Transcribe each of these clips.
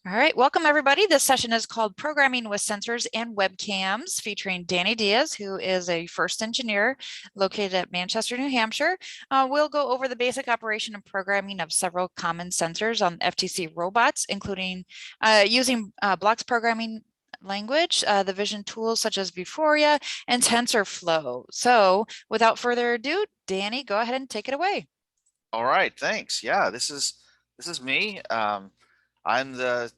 All right, welcome everybody. This session is called Programming with Sensors and Webcams, featuring Danny Diaz, who is a first engineer located at Manchester, New Hampshire. We'll go over the basic operation and programming of several common sensors on FTC robots, including using blocks programming language, the vision tools such as Euphoria and TensorFlow. So without further ado, Danny, go ahead and take it away. All right, thanks. Yeah, this is me. I'm the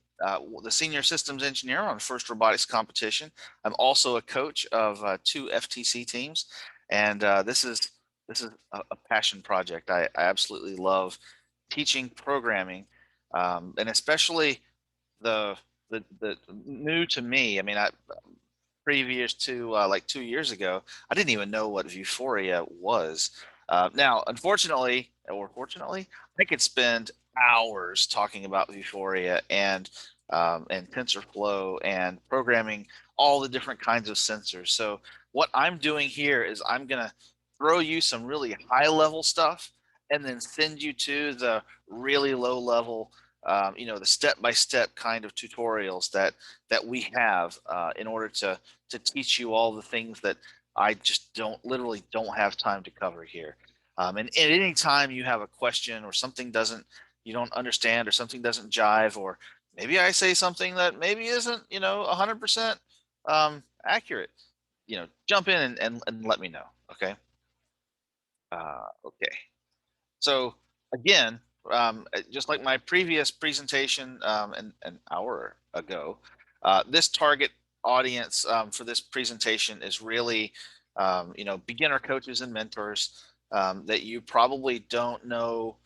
senior systems engineer on First Robotics Competition. I'm also a coach of 2 FTC teams, and this is a passion project. I absolutely love teaching programming, and especially the new to me. I mean, previous to like 2 years ago, I didn't even know what Euphoria was. Now, unfortunately, or fortunately, I could spend hours talking about Euphoria and TensorFlow and programming all the different kinds of sensors. So what I'm doing here is I'm going to throw you some really high level stuff and then send you to the really low level, the step-by-step kind of tutorials that we have in order to teach you all the things that I just literally don't have time to cover here. And at any time you have a question or something you don't understand, or something doesn't jive, or maybe I say something that maybe isn't 100% accurate, jump in and let me know. Okay. Okay. So again, just like my previous presentation an hour ago, this target audience for this presentation is really, beginner coaches and mentors that you probably don't know,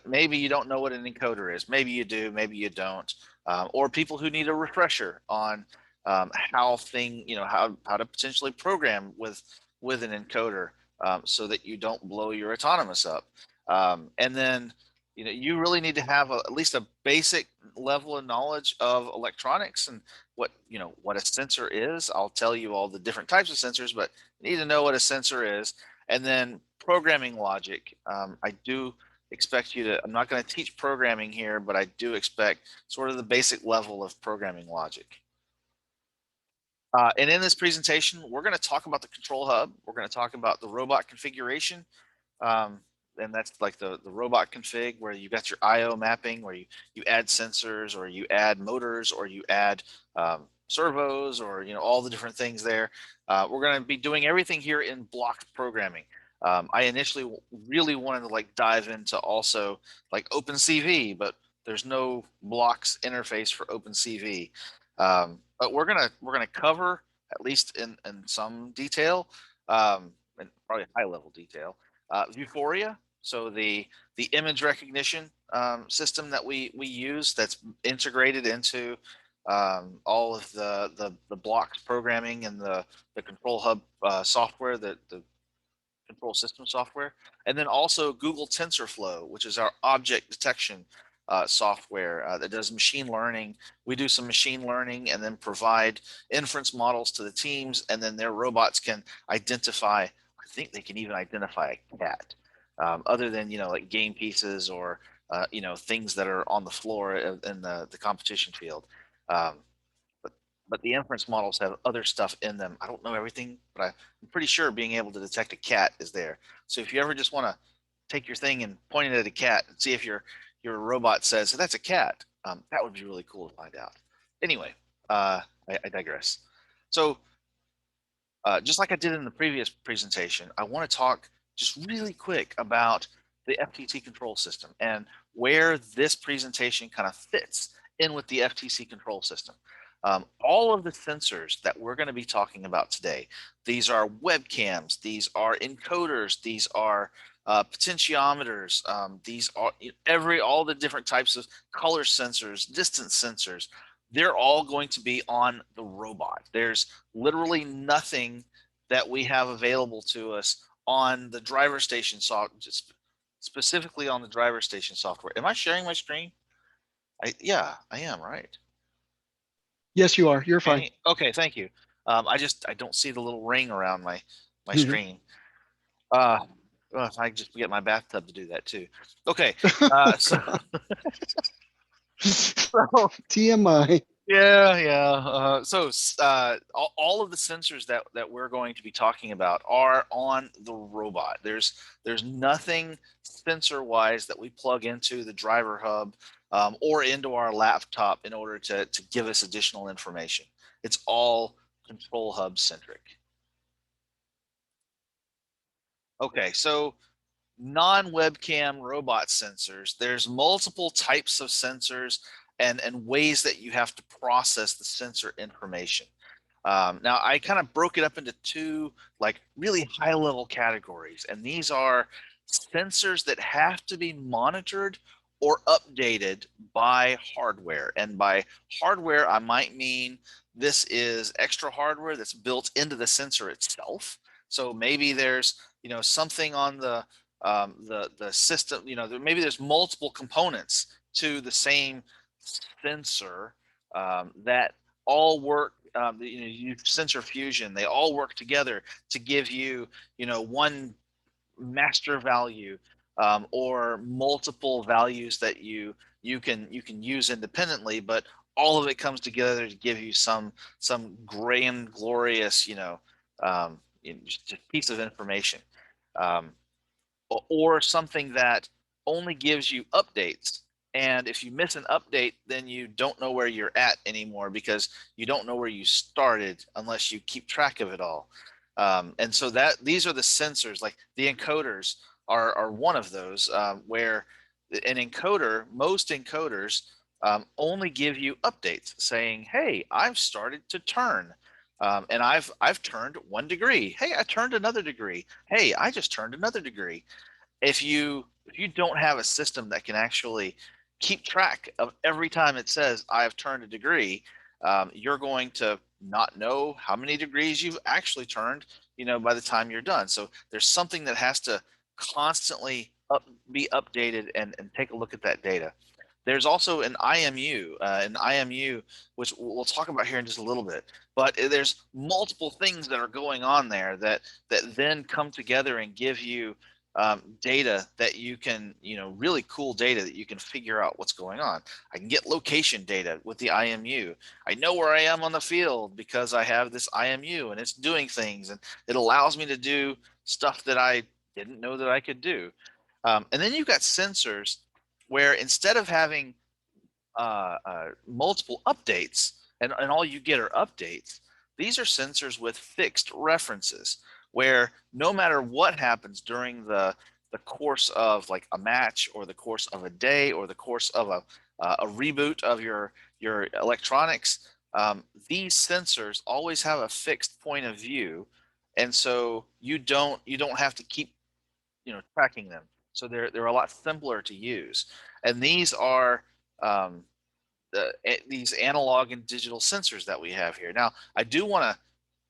maybe you don't know what an encoder is. Maybe you do, maybe you don't. Or people who need a refresher on how to potentially program with an encoder so that you don't blow your autonomous up. And then, you really need to have at least a basic level of knowledge of electronics and what a sensor is. I'll tell you all the different types of sensors, but you need to know what a sensor is. And then programming logic. I do expect you to, I'm not going to teach programming here, but I do expect sort of the basic level of programming logic. And in this presentation, we're going to talk about the control hub. We're going to talk about the robot configuration. And that's like the robot config, where you got your IO mapping, where you add sensors, or you add motors, or you add servos, or all the different things there. We're going to be doing everything here in block programming. I initially really wanted to dive into also like OpenCV, but there's no blocks interface for OpenCV. But we're gonna cover, at least in some detail, and probably high level detail, Euphoria. So the image recognition system that we use, that's integrated into all of the blocks programming and the control hub software, the control system software, and then also Google TensorFlow, which is our object detection software that does machine learning. We do some machine learning and then provide inference models to the teams, and then their robots can identify, I think they can even identify a cat, other than, like game pieces or, things that are on the floor in the competition field. But the inference models have other stuff in them. I don't know everything, but I'm pretty sure being able to detect a cat is there. So if you ever just want to take your thing and point it at a cat and see if your robot says, so that's a cat, that would be really cool to find out. Anyway, I digress. So just like I did in the previous presentation, I want to talk just really quick about the FTC control system and where this presentation kind of fits in with the FTC control system. All of the sensors that we're going to be talking about today, these are webcams, these are encoders, these are potentiometers, these are all the different types of color sensors, distance sensors. They're all going to be on the robot. There's literally nothing that we have available to us on the driver station software, specifically on the driver station software. Am I sharing my screen? Yeah, I am, right? Yes, you are. You're fine. Okay, thank you. I don't see the little ring around my screen. If I just get my bathtub to do that too. Okay, so Oh, TMI. Yeah. All of the sensors that we're going to be talking about are on the robot. There's nothing sensor wise that we plug into the driver hub or into our laptop in order to give us additional information. It's all control hub centric. Okay, so non-webcam robot sensors, there's multiple types of sensors and ways that you have to process the sensor information. Now I kind of broke it up into two like really high level categories, and these are sensors that have to be monitored or updated by hardware. And by hardware, I might mean this is extra hardware that's built into the sensor itself. So maybe there's something on the system, maybe there's multiple components to the same sensor that all work. You use sensor fusion. They all work together to give you, one master value or multiple values that you can use independently, but all of it comes together to give you some grand, glorious, just piece of information. Or something that only gives you updates. And if you miss an update, then you don't know where you're at anymore because you don't know where you started unless you keep track of it all. And so these are the sensors, like the encoders are one of those where most encoders only give you updates saying, hey, I've started to turn. And I've turned 1 degree. Hey, I turned another degree. Hey, I just turned another degree. If you don't have a system that can actually keep track of every time it says I have turned a degree, you're going to not know how many degrees you've actually turned, by the time you're done. So there's something that has to constantly be updated and take a look at that data. There's also an IMU, which we'll talk about here in just a little bit. But there's multiple things that are going on there that then come together and give you data that you can, really cool data that you can figure out what's going on. I can get location data with the IMU. I know where I am on the field because I have this IMU and it's doing things, and it allows me to do stuff that I didn't know that I could do. And then you've got sensors where instead of having multiple updates and all you get are updates, these are sensors with fixed references where no matter what happens during the course of like a match or the course of a day or the course of a reboot of your electronics, these sensors always have a fixed point of view, and so you don't have to keep tracking them. So they're a lot simpler to use, and these are these analog and digital sensors that we have here. Now, I do want to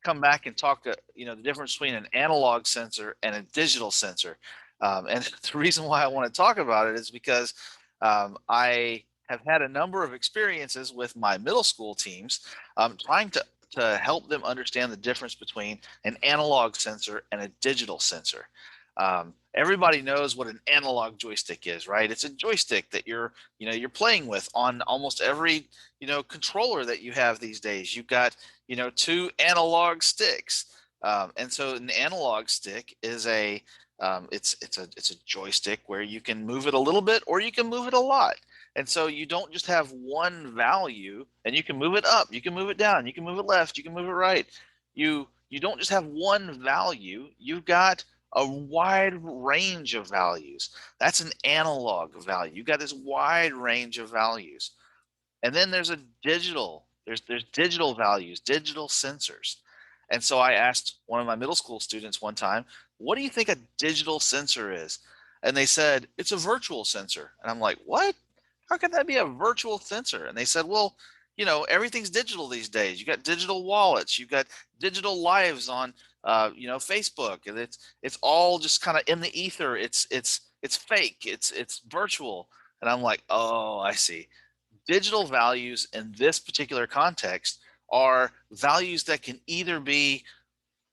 come back and talk the difference between an analog sensor and a digital sensor. And the reason why I want to talk about it is because I have had a number of experiences with my middle school teams trying to help them understand the difference between an analog sensor and a digital sensor. Everybody knows what an analog joystick is, right? It's a joystick that you're playing with on almost every controller that you have these days. You've got 2 analog sticks, and so an analog stick is it's a joystick where you can move it a little bit or you can move it a lot. And so you don't just have one value, and you can move it up, you can move it down, you can move it left, you can move it right. You don't just have one value, you've got a wide range of values. That's an analog value. You've got this wide range of values. And then there's there's digital values, digital sensors. And so I asked one of my middle school students one time, what do you think a digital sensor is? And they said, it's a virtual sensor. And I'm like, what? How can that be a virtual sensor? And they said, well, everything's digital these days. You got digital wallets, you've got digital lives on Facebook, and it's all just kind of in the ether. It's fake, it's virtual. And I'm like, oh, I see. Digital values in this particular context are values that can either be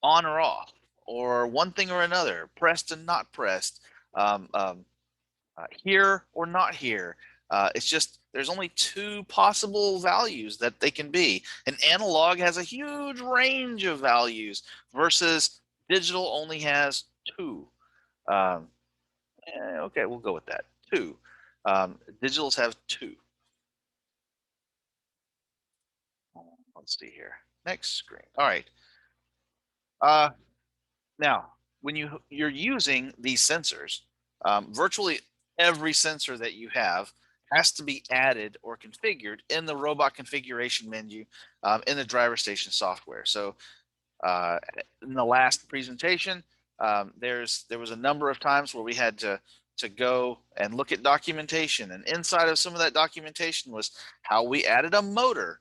on or off, or one thing or another, pressed and not pressed, here or not here. It's just there's only two possible values that they can be. An analog has a huge range of values versus digital only has two. Okay, we'll go with that. Two. Digitals have two. Let's see here. Next screen. All right. Now, when you're using these sensors, virtually every sensor that you have has to be added or configured in the robot configuration menu in the driver station software. So in the last presentation, there was a number of times where we had to go and look at documentation, and inside of some of that documentation was how we added a motor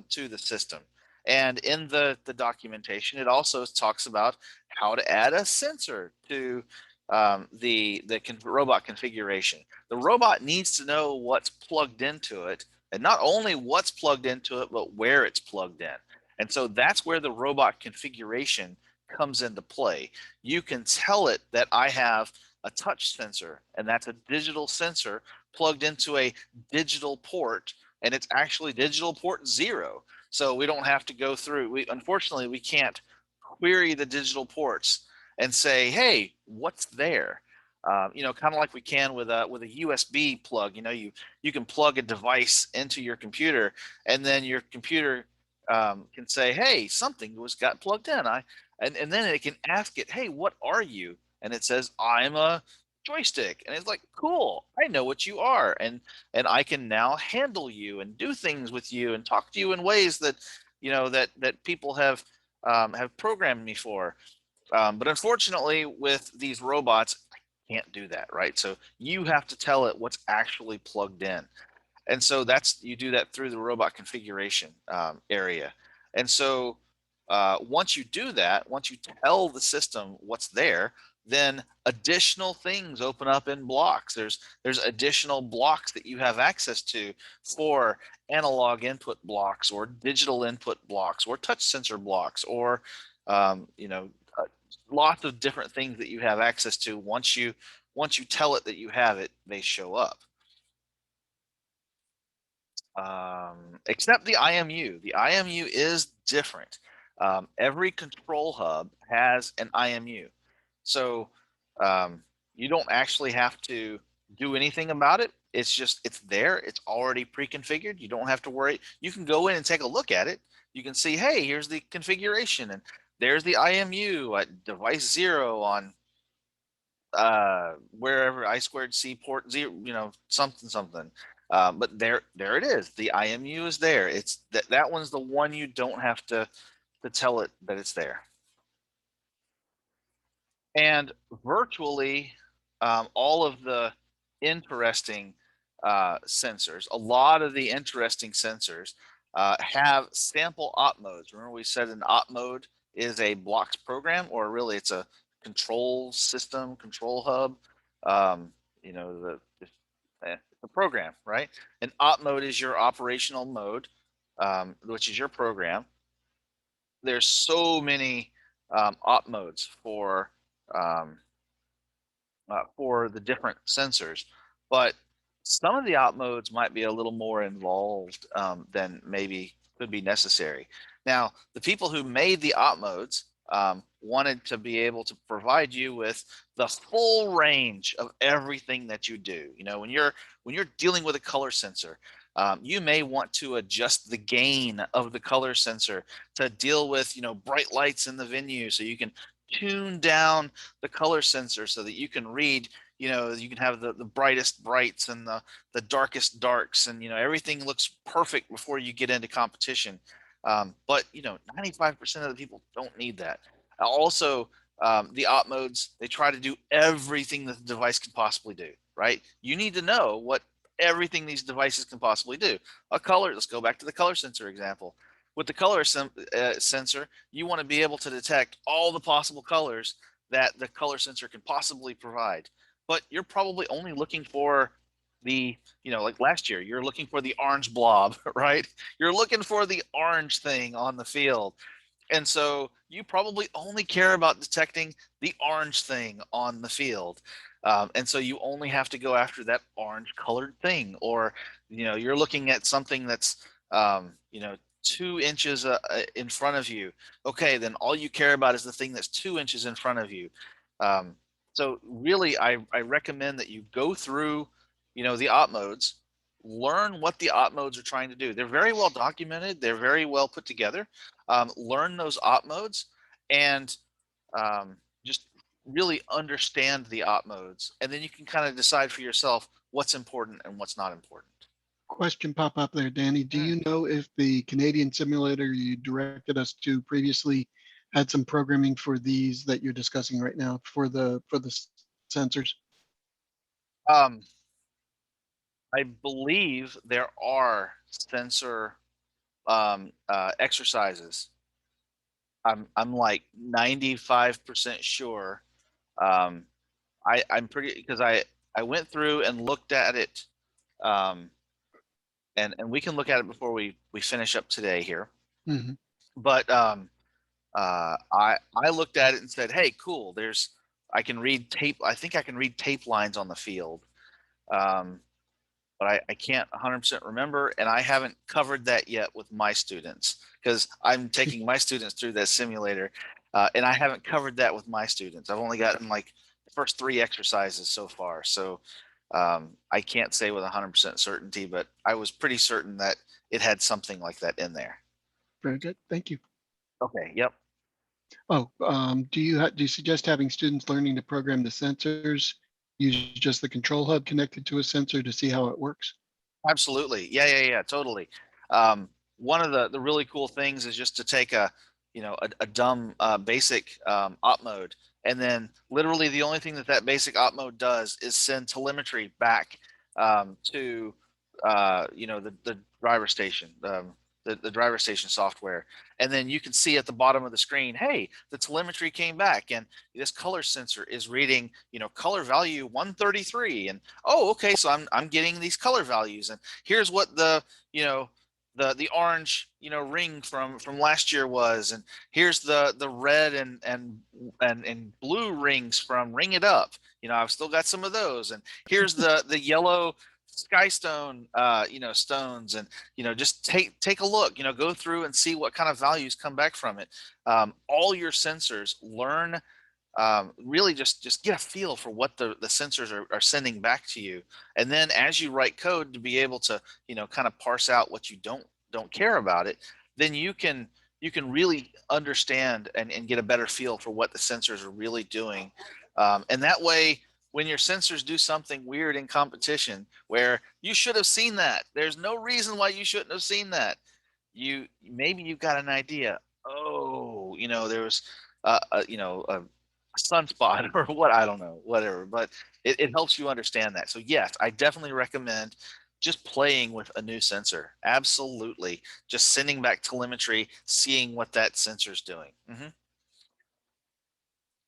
to the system. And in the documentation, it also talks about how to add a sensor to the robot configuration. The robot needs to know what's plugged into it, and not only what's plugged into it, but where it's plugged in. And so that's where the robot configuration comes into play. You can tell it that I have a touch sensor, and that's a digital sensor plugged into a digital port, and it's actually digital port 0. So we don't have to go through. Unfortunately, we can't query the digital ports and say, "Hey, what's there?" Kind of like we can with a USB plug. You can plug a device into your computer, and then your computer can say, "Hey, something got plugged in." And then it can ask it, "Hey, what are you?" And it says, "I'm a joystick." And it's like, "Cool, I know what you are, and I can now handle you and do things with you and talk to you in ways that that people have programmed me for." But unfortunately, with these robots, I can't do that, right? So you have to tell it what's actually plugged in. And so you do that through the robot configuration area. And so once you do that, once you tell the system what's there, then additional things open up in blocks. There's additional blocks that you have access to for analog input blocks or digital input blocks or touch sensor blocks or lots of different things that you have access to. Once you tell it that you have it, they show up. Except the IMU. The IMU is different. Every control hub has an IMU. So you don't actually have to do anything about it. It's there. It's already pre-configured. You don't have to worry. You can go in and take a look at it. You can see, hey, here's the configuration, and there's the IMU at device 0 on wherever I2C port 0, something. But there it is. The IMU is there. It's that one's the one you don't have to tell it that it's there. And virtually all of the interesting sensors, a lot of the interesting sensors have sample op modes. Remember we said an op mode is a blocks program, or really it's a control system, control hub. The program, right? An op mode is your operational mode, which is your program. There's so many op modes for the different sensors, but some of the op modes might be a little more involved than maybe could be necessary. Now, the people who made the op modes wanted to be able to provide you with the full range of everything that you do. When you're dealing with a color sensor, you may want to adjust the gain of the color sensor to deal with bright lights in the venue, so you can tune down the color sensor so that you can read, you can have the brightest brights and the darkest darks, and everything looks perfect before you get into competition. But 95% of the people don't need that. Also, the op modes, they try to do everything that the device can possibly do, right? You need to know what everything these devices can possibly do. Let's go back to the color sensor example. With the color sensor, you want to be able to detect all the possible colors that the color sensor can possibly provide. But you're probably only looking for like last year, you're looking for the orange blob, right? You're looking for the orange thing on the field. And so you probably only care about detecting the orange thing on the field. And so you only have to go after that orange colored thing, or, you're looking at something that's, 2 inches in front of you. Okay, then all you care about is the thing that's 2 inches in front of you. Um, so really, I recommend that you go through, the op modes, learn what the op modes are trying to do. They're very well documented. They're very well put together. Learn those op modes and just really understand the op modes. And then you can kind of decide for yourself what's important and what's not important. Question pop up there, Danny. Do you know if the Canadian simulator you directed us to previously had some programming for these that you're discussing right now for the sensors? Um, I believe there are sensor exercises. I'm like 95% sure. I'm pretty, because I went through and looked at it, and we can look at it before we finish up today here. Mhm. But I looked at it and said, hey, cool. I can read tape. I think I can read tape lines on the field. But I can't 100% remember, and I haven't covered that yet with my students, because I'm taking my students through that simulator, and I haven't covered that with my students. I've only gotten like the first 3 exercises so far, so I can't say with 100% certainty, but I was pretty certain that it had something like that in there. Very good. Thank you. Okay. Yep. Oh, do you suggest having students learning to program the sensors, use just the control hub connected to a sensor to see how it works? Absolutely. Yeah, totally. One of the really cool things is just to take a dumb basic op mode, and then literally the only thing that basic op mode does is send telemetry back to the driver station, the driver station software. And then you can see at the bottom of the screen, hey, the telemetry came back, and this color sensor is reading, color value 133. And oh, okay, so I'm getting these color values, and here's what the orange ring from last year was, and here's the red and blue rings from Ring It Up. I've still got some of those, and here's the yellow skystone stones, and just take a look, go through and see what kind of values come back from it. All your sensors learn, really just get a feel for what the sensors are sending back to you, and then as you write code to be able to kind of parse out what you don't care about it, then you can really understand and get a better feel for what the sensors are really doing. And that way, when your sensors do something weird in competition where you should have seen that, there's no reason why you shouldn't have seen that, maybe you've got an idea. Oh, there was a sunspot or what, I don't know, whatever, but it helps you understand that. So yes, I definitely recommend just playing with a new sensor. Absolutely. Just sending back telemetry, seeing what that sensor's doing.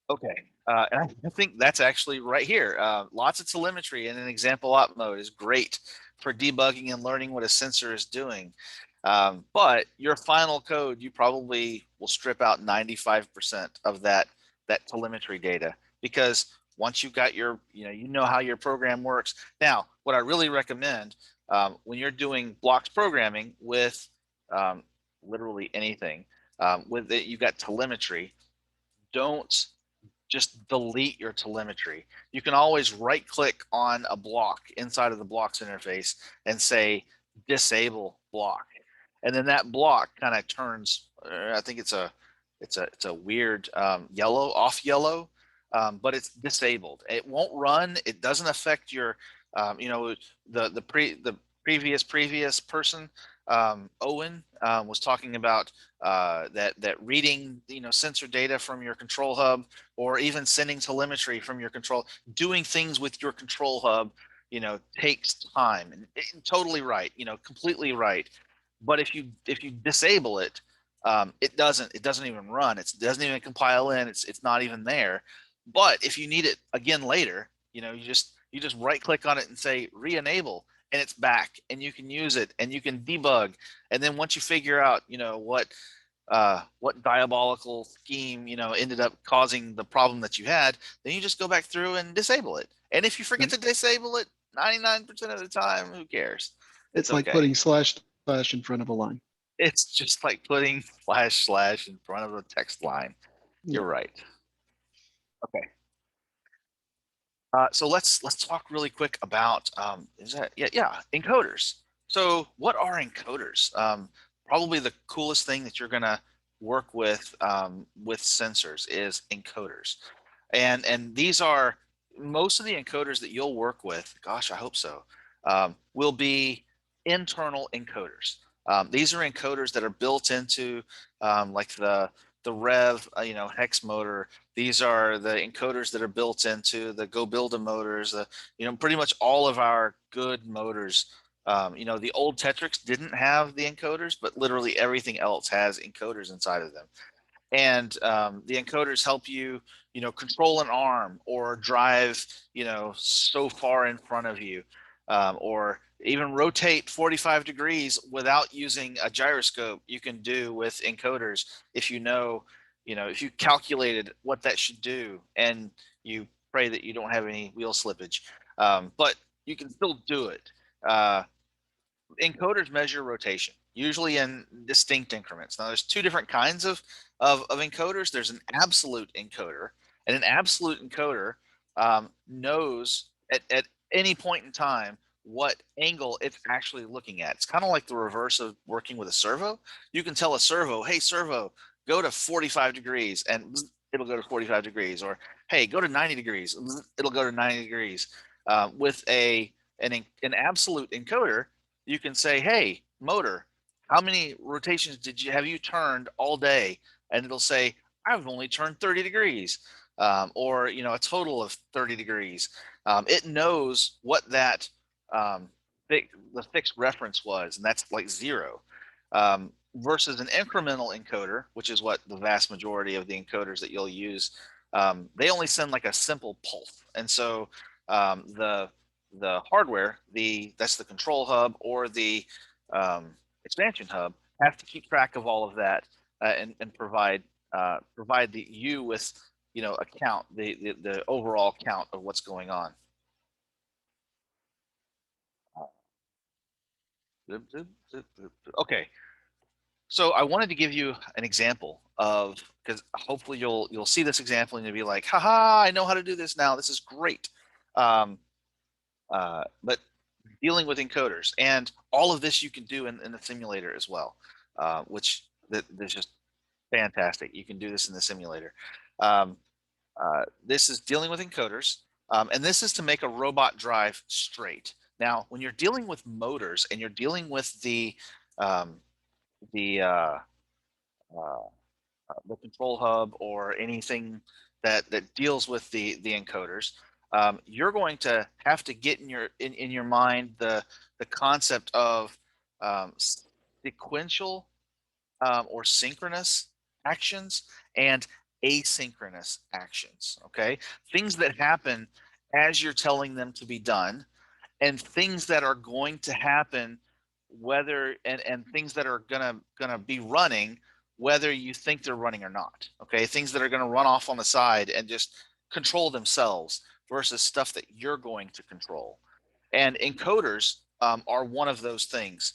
Okay. And I think that's actually right here. Lots of telemetry in an example op mode is great for debugging and learning what a sensor is doing. But your final code, you probably will strip out 95% of that telemetry data, because once you've got your, how your program works. Now, what I really recommend when you're doing blocks programming with literally anything, with it, you've got telemetry, don't just delete your telemetry. You can always right click on a block inside of the blocks interface and say disable block. And then that block kind of turns, I think it's a weird yellow, off yellow, but it's disabled. It won't run. It doesn't affect your, the previous person, Owen, was talking about that reading sensor data from your control hub, or even sending telemetry from your control, doing things with your control hub takes time. And totally right, completely right. But if you disable it, it doesn't even run. It doesn't even compile in. It's not even there. But if you need it again later, you just right click on it and say re-enable, and it's back, and you can use it, and you can debug. And then once you figure out what what diabolical scheme, ended up causing the problem that you had, then you just go back through and disable it. And if you forget to disable it, 99% of the time, who cares? It's like okay. putting // in front of a line. It's just like putting / in front of a text line. You're right. Okay. So let's talk really quick about encoders. So what are encoders? Probably the coolest thing that you're gonna work with sensors is encoders, and these are most of the encoders that you'll work with. Gosh, I hope so. Will be internal encoders. These are encoders that are built into like the Rev, hex motor. These are the encoders that are built into the Go Builda motors. Pretty much all of our good motors. The old Tetrix didn't have the encoders, but literally everything else has encoders inside of them. And the encoders help you, control an arm or drive, so far in front of you, or even rotate 45 degrees without using a gyroscope. You can do with encoders if if you calculated what that should do, and you pray that you don't have any wheel slippage, but you can still do it. Encoders measure rotation, usually in distinct increments. Now, there's two different kinds of encoders. There's an absolute encoder, and an absolute encoder knows at any point in time what angle it's actually looking at. It's kind of like the reverse of working with a servo. You can tell a servo, hey, servo, go to 45 degrees, and it'll go to 45 degrees. Or, hey, go to 90 degrees, it'll go to 90 degrees. With an absolute encoder, you can say, hey, motor, how many rotations have you turned all day? And it'll say, I've only turned 30 degrees, or a total of 30 degrees. It knows what that the fixed reference was, and that's like 0. Versus an incremental encoder, which is what the vast majority of the encoders that you'll use, they only send like a simple pulse. And so the hardware, that's the control hub or the expansion hub, have to keep track of all of that, and provide you with a count, the overall count of what's going on. Okay, so I wanted to give you an example of, because hopefully you'll see this example and you'll be like, haha, I know how to do this now. This is great. But dealing with encoders, and all of this you can do in the simulator as well, which is just fantastic. You can do this in the simulator. This is dealing with encoders, and this is to make a robot drive straight. Now, when you're dealing with motors and you're dealing with the control hub or anything that deals with the encoders, you're going to have to get in your mind the concept of sequential or synchronous actions and asynchronous actions. Okay, things that happen as you're telling them to be done, and things that are going to happen and things that are gonna be running whether you think they're running or not. Okay, things that are going to run off on the side and just control themselves versus stuff that you're going to control. And encoders are one of those things.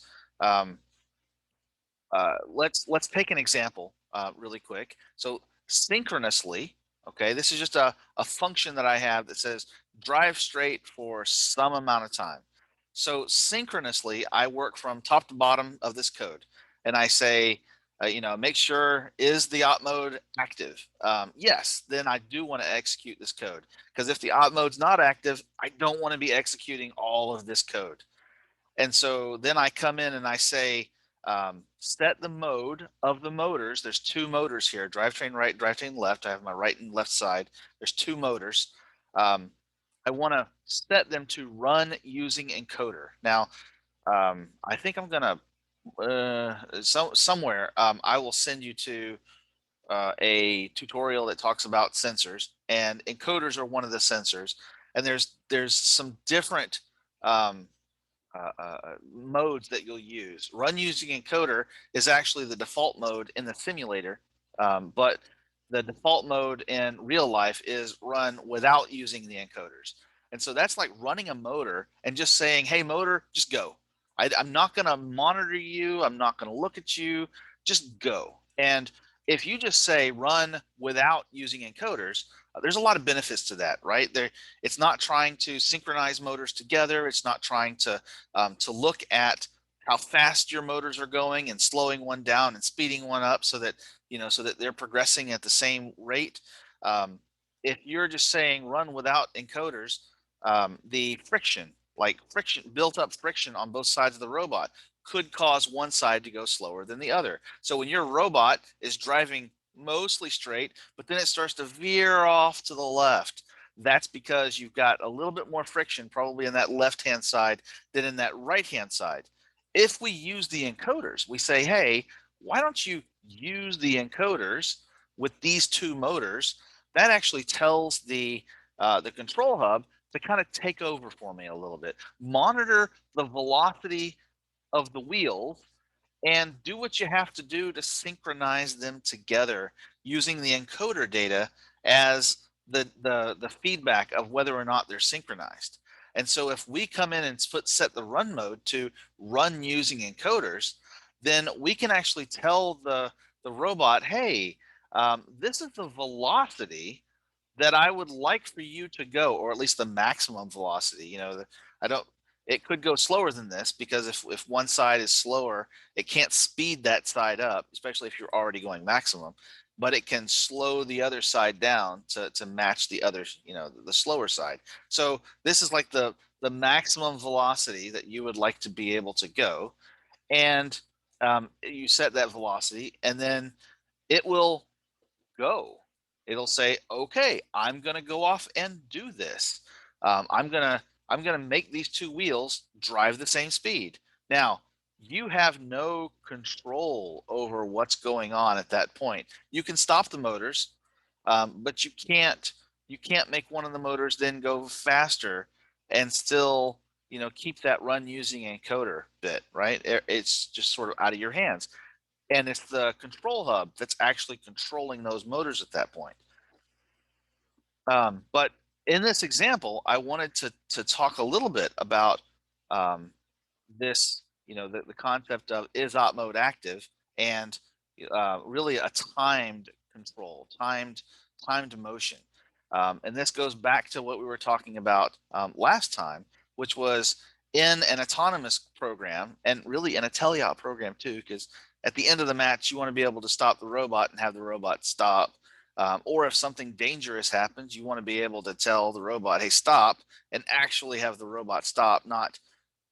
Let's take an example really quick. So synchronously, okay, this is just a function that I have that says drive straight for some amount of time. So synchronously, I work from top to bottom of this code, and I say, make sure, is the op mode active? Yes, then I do want to execute this code, because if the op mode's not active, I don't want to be executing all of this code. And so then I come in and I say, set the mode of the motors. There's two motors here, drivetrain right, drivetrain left. I have my right and left side. There's two motors. I want to set them to run using encoder. Now, I think I'm going to, somewhere, I will send you to a tutorial that talks about sensors, and encoders are one of the sensors. And there's some different modes that you'll use. Run using encoder is actually the default mode in the simulator, but the default mode in real life is run without using the encoders. And so that's like running a motor and just saying, hey, motor, just go. I'm not going to monitor you. I'm not going to look at you. Just go. And if you just say run without using encoders, there's a lot of benefits to that, right? It's not trying to synchronize motors together. It's not trying to look at how fast your motors are going and slowing one down and speeding one up so that they're progressing at the same rate. If you're just saying run without encoders, the built up friction on both sides of the robot could cause one side to go slower than the other. So when your robot is driving mostly straight, but then it starts to veer off to the left, that's because you've got a little bit more friction probably in that left-hand side than in that right-hand side. If we use the encoders, we say, hey, why don't you use the encoders with these two motors? That actually tells the control hub to kind of take over for me a little bit, monitor the velocity of the wheels, and do what you have to do to synchronize them together using the encoder data as the feedback of whether or not they're synchronized. And so if we come in and set the run mode to run using encoders, then we can actually tell the robot, hey, this is the velocity that I would like for you to go, or at least the maximum velocity. It could go slower than this, because if one side is slower, it can't speed that side up, especially if you're already going maximum, but it can slow the other side down to match the other, the slower side. So this is like the maximum velocity that you would like to be able to go. And you set that velocity, and then it will go. It'll say, okay, I'm going to go off and do this. I'm going to make these two wheels drive the same speed. Now, you have no control over what's going on at that point. You can stop the motors, but you can't make one of the motors then go faster and still, keep that run using encoder bit, right? It's just sort of out of your hands. And it's the control hub that's actually controlling those motors at that point. But in this example, I wanted to talk a little bit about this, the concept of is op mode active, and really a timed control, timed motion. And this goes back to what we were talking about last time, which was in an autonomous program, and really in a teleop program too, because at the end of the match, you want to be able to stop the robot and have the robot stop. Or if something dangerous happens, you want to be able to tell the robot, hey, stop, and actually have the robot stop, not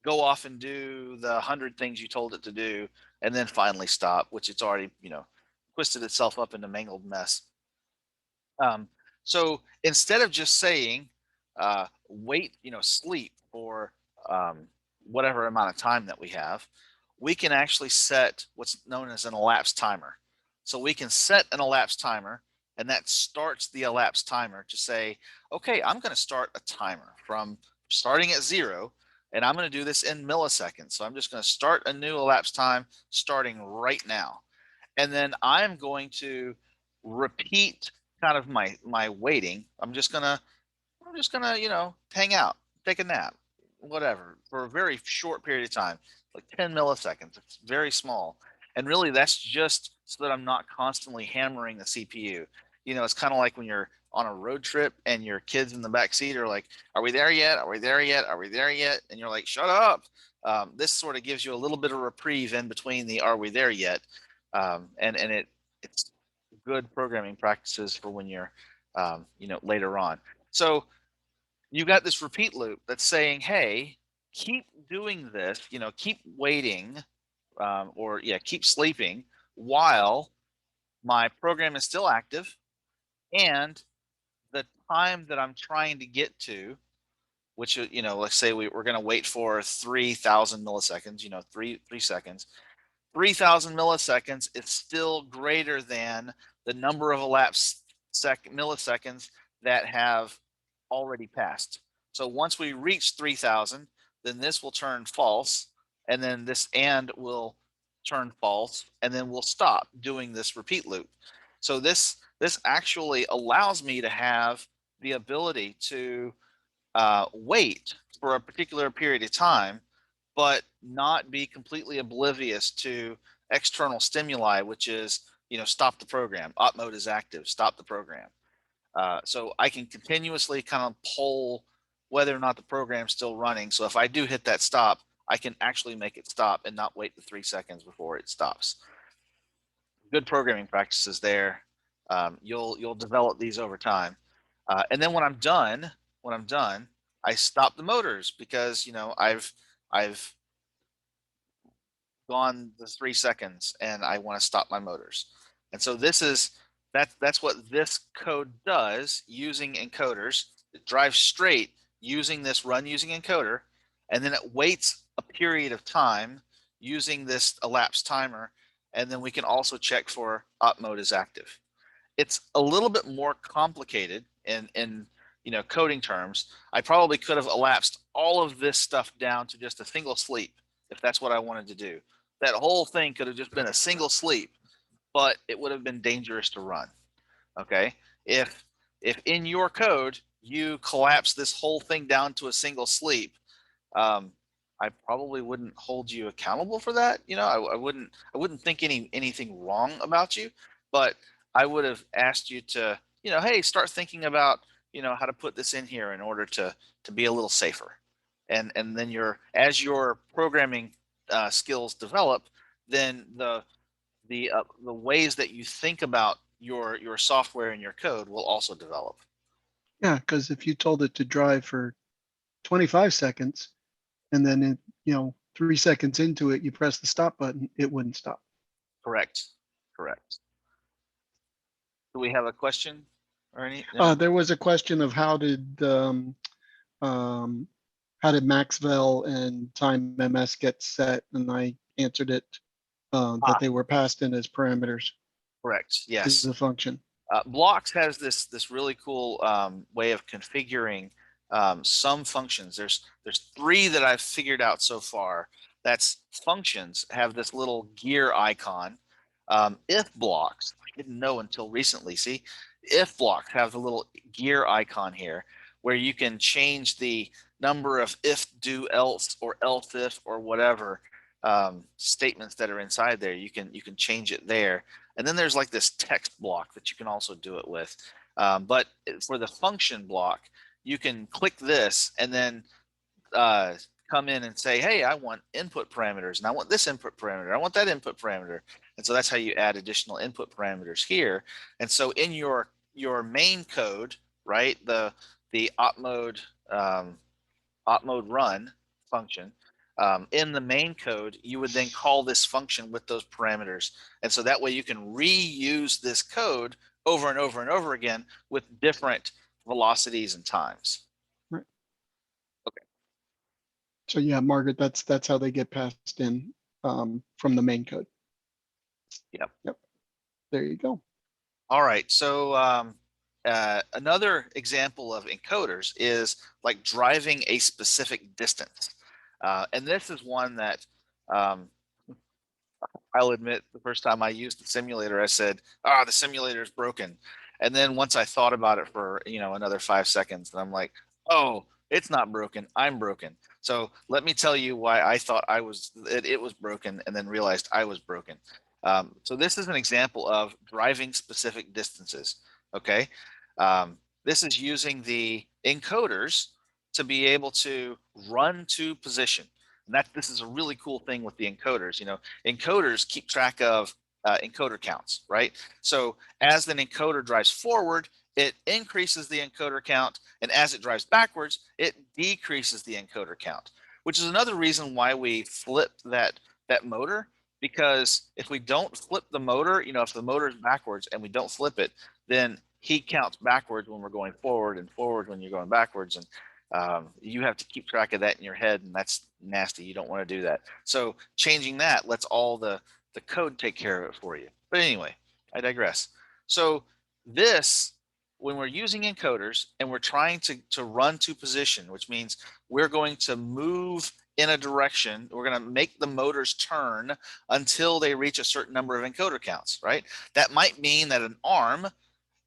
go off and do the 100 things you told it to do and then finally stop, which it's already, twisted itself up into mangled mess. So instead of just saying, wait, sleep for whatever amount of time that we have, we can actually set what's known as an elapsed timer. So we can set an elapsed timer, and that starts the elapsed timer to say, okay, I'm going to start a timer from starting at 0, and I'm going to do this in milliseconds. So I'm just going to start a new elapsed time starting right now. And then I'm going to repeat kind of my waiting. I'm just gonna, hang out, take a nap, whatever, for a very short period of time, like 10 milliseconds. It's very small. And really that's just so that I'm not constantly hammering the CPU. It's kind of like when you're on a road trip and your kids in the back seat are like, are we there yet? Are we there yet? Are we there yet? And you're like, shut up. This sort of gives you a little bit of reprieve in between the are we there yet? And it's good programming practices for when you're, later on. So you got this repeat loop that's saying, hey, keep doing this, keep waiting, keep sleeping while my program is still active, and the time that I'm trying to get to, which, let's say we're going to wait for 3,000 milliseconds, 3 seconds. 3,000 milliseconds is still greater than the number of elapsed milliseconds that have already passed. So once we reach 3,000, then this will turn false, and then this and will turn false, and then we'll stop doing this repeat loop. So this actually allows me to have the ability to wait for a particular period of time, but not be completely oblivious to external stimuli, which is, stop the program. Op mode is active, stop the program. So I can continuously kind of poll whether or not the program's still running. So if I do hit that stop, I can actually make it stop and not wait the 3 seconds before it stops. Good programming practices there. You'll develop these over time. And then when I'm done, I stop the motors because I've gone the 3 seconds and I want to stop my motors. And so that's what this code does using encoders. It drives straight using this run using encoder, and then it waits a period of time using this elapsed timer, and then we can also check for op mode is active. It's a little bit more complicated in coding terms. I probably could have elapsed all of this stuff down to just a single sleep if that's what I wanted to do. That whole thing could have just been a single sleep, but it would have been dangerous to run. Okay, if in your code you collapse this whole thing down to a single sleep, I probably wouldn't hold you accountable for that. I wouldn't think anything wrong about you, but I would have asked you to, hey, start thinking about, how to put this in here in order to be a little safer. And then as your programming skills develop, then the ways that you think about your software and your code will also develop. Yeah, because if you told it to drive for 25 seconds and then 3 seconds into it, you press the stop button, it wouldn't stop. Correct. Do we have a question or any? No? There was a question of how did Maxwell and time MS get set, and I answered it that they were passed in as parameters. Correct. Yes. To the function. Blocks has this really cool way of configuring some functions. There's 3 that I've figured out so far. That's functions have this little gear icon. If blocks, I didn't know until recently. See, if blocks have the little gear icon here, where you can change the number of if, do, else, or else if, or whatever statements that are inside there. You can change it there. And then there's like this text block that you can also do it with. But for the function block, you can click this and then come in and say, hey, I want input parameters, and I want this input parameter, I want that input parameter. And so that's how you add additional input parameters here. And so in your main code, right, the op mode run function, in the main code, you would then call this function with those parameters. And so that way you can reuse this code over and over and over again with different velocities and times. Right. Okay. So yeah, Margaret, that's how they get passed in from the main code. Yep. There you go. All right. So another example of encoders is like driving a specific distance. And this is one that I'll admit the first time I used the simulator, I said, the simulator is broken. And then once I thought about it for, another 5 seconds, and I'm like, oh, it's not broken, I'm broken. So let me tell you why I thought it was broken and then realized I was broken. So this is an example of driving specific distances, okay? This is using the encoders to be able to run to position. And this is a really cool thing with the encoders. Encoders keep track of encoder counts, right? So as the encoder drives forward, it increases the encoder count, and as it drives backwards, it decreases the encoder count, which is another reason why we flip that motor, because if we don't flip the motor, if the motor is backwards and we don't flip it, then he counts backwards when we're going forward and forward when you're going backwards. And you have to keep track of that in your head, and that's nasty. You don't want to do that. So changing that lets all the code take care of it for you. But anyway, I digress. So this, when we're using encoders and we're trying to run to position, which means we're going to move in a direction. We're going to make the motors turn until they reach a certain number of encoder counts, right? That might mean that an arm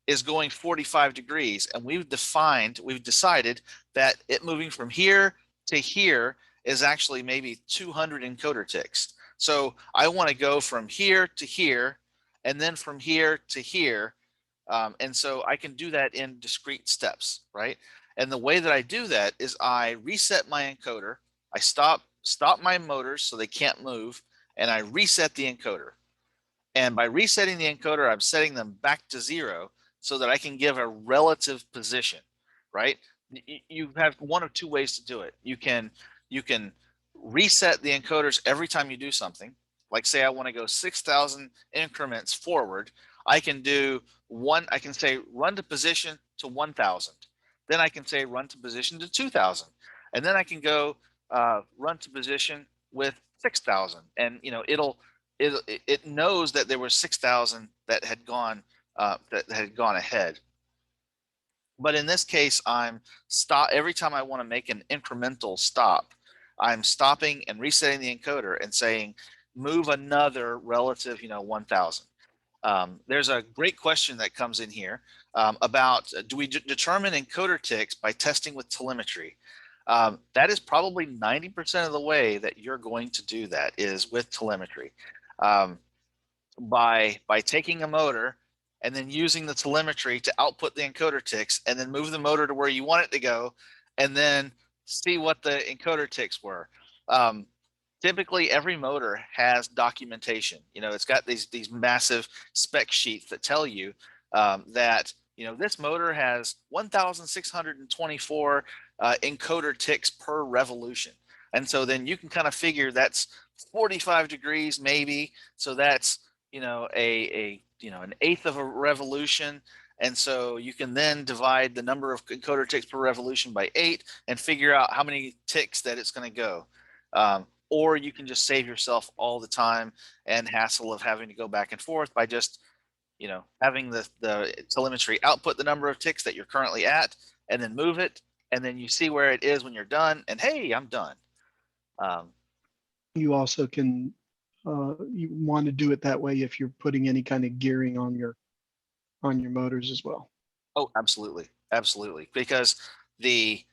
is going 45 degrees, and we've decided that it moving from here to here is actually maybe 200 encoder ticks. So I want to go from here to here, and then from here to here. And so I can do that in discrete steps, right? And the way that I do that is I reset my encoder, I stop my motors so they can't move, and I reset the encoder. And by resetting the encoder, I'm setting them back to 0 so that I can give a relative position, right? You have one of two ways to do it. You can reset the encoders every time you do something. Like say I want to go 6,000 increments forward. I can say run to position to 1,000. Then I can say run to position to 2,000. And then I can go run to position with 6,000. And it knows that there were 6,000 that had gone ahead. But in this case, every time I want to make an incremental stop, I'm stopping and resetting the encoder and saying move another relative 1,000. There's a great question that comes in here about do we determine encoder ticks by testing with telemetry? That is probably 90% of the way that you're going to do that is with telemetry. By taking a motor and then using the telemetry to output the encoder ticks and then move the motor to where you want it to go and then see what the encoder ticks were. Typically every motor has documentation. It's got these massive spec sheets that tell you that this motor has 1,624 encoder ticks per revolution. And so then you can kind of figure that's 45 degrees maybe. So that's an eighth of a revolution. And so you can then divide the number of encoder ticks per revolution by 8 and figure out how many ticks that it's going to go. Or you can just save yourself all the time and hassle of having to go back and forth by just having the telemetry output the number of ticks that you're currently at and then move it, and then you see where it is when you're done, and hey, I'm done. You also can you want to do it that way if you're putting any kind of gearing on your motors as well. Oh, absolutely, because the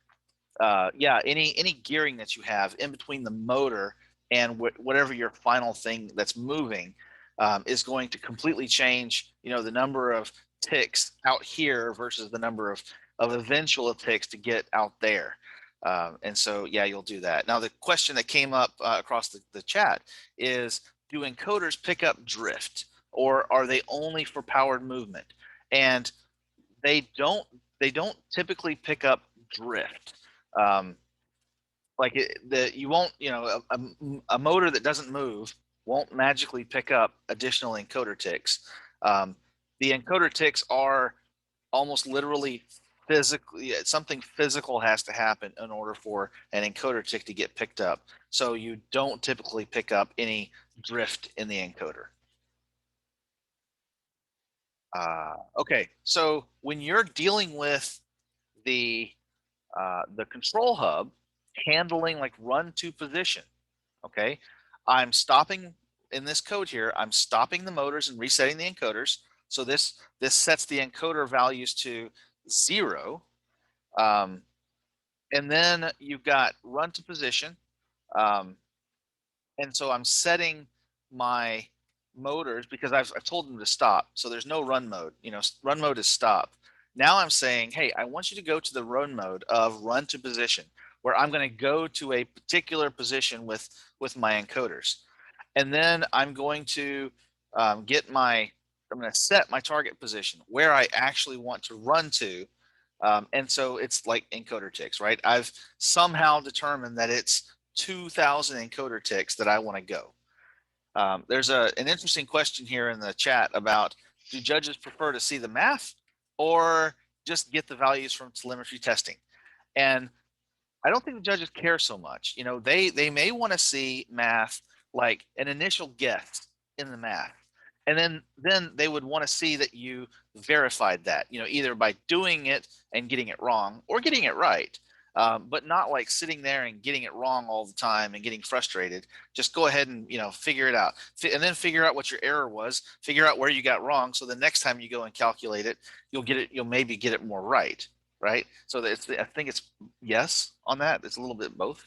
any gearing that you have in between the motor and whatever your final thing that's moving is going to completely change the number of ticks out here versus the number of eventual ticks to get out there. And so you'll do that. Now the question that came up across the chat is, do encoders pick up drift, or are they only for powered movement? And they don't typically pick up drift. You won't, a motor that doesn't move won't magically pick up additional encoder ticks. The encoder ticks are almost literally physically, something physical has to happen in order for an encoder tick to get picked up. So you don't typically pick up any drift in the encoder. Okay, so when you're dealing with the control hub handling like run to position, okay, I'm stopping in this code here, I'm stopping the motors and resetting the encoders. So this sets the encoder values to 0. And then you've got run to position. And so I'm setting my motors because I've told them to stop. So there's no run mode. Run mode is stop. Now I'm saying, hey, I want you to go to the run mode of run to position, where I'm going to go to a particular position with my encoders. And then I'm going to I'm going to set my target position where I actually want to run to. And so it's like encoder ticks, right? I've somehow determined that it's 2,000 encoder ticks that I want to go. There's an interesting question here in the chat about, do judges prefer to see the math or just get the values from telemetry testing? And I don't think the judges care so much. They may want to see math, like an initial guess in the math. And then they would want to see that you verified that, either by doing it and getting it wrong or getting it right. but not like sitting there and getting it wrong all the time and getting frustrated. Just go ahead and, figure it out, and then figure out what your error was, figure out where you got wrong. So the next time you go and calculate it, you'll maybe get it more right. Right. So I think it's yes on that. It's a little bit both.